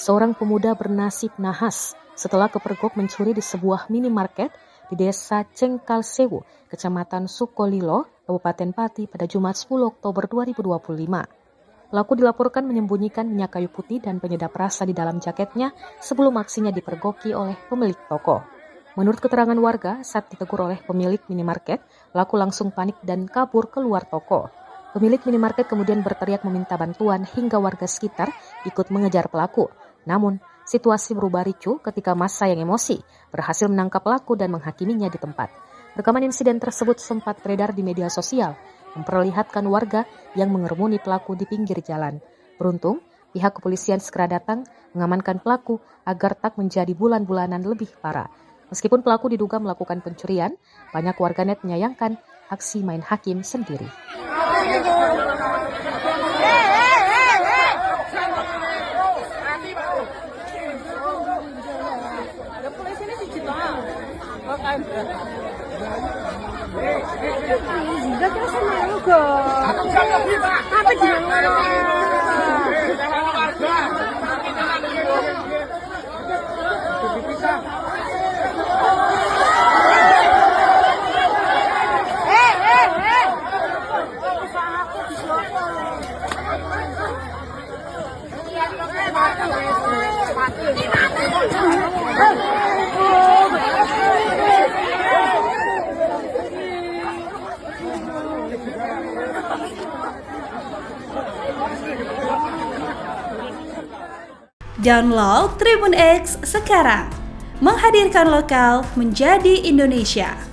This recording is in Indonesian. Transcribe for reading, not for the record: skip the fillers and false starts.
seorang pemuda bernasib nahas setelah kepergok mencuri di sebuah minimarket di Desa Cengkalsewu, Kecamatan Sukolilo, Kabupaten Pati pada Jumat 10 Oktober 2025. Pelaku dilaporkan menyembunyikan minyak kayu putih dan penyedap rasa di dalam jaketnya sebelum aksinya dipergoki oleh pemilik toko. Menurut keterangan warga, saat ditegur oleh pemilik minimarket, pelaku langsung panik dan kabur keluar toko. Pemilik minimarket kemudian berteriak meminta bantuan hingga warga sekitar ikut mengejar pelaku. Namun, situasi berubah ricuh ketika massa yang emosi berhasil menangkap pelaku dan menghakiminya di tempat. Rekaman insiden tersebut sempat beredar di media sosial, memperlihatkan warga yang mengerumuni pelaku di pinggir jalan. Beruntung, pihak kepolisian segera datang mengamankan pelaku agar tak menjadi bulan-bulanan lebih parah. Meskipun pelaku diduga melakukan pencurian, banyak warganet menyayangkan aksi main hakim sendiri. Download Tribun X sekarang, menghadirkan lokal menjadi Indonesia.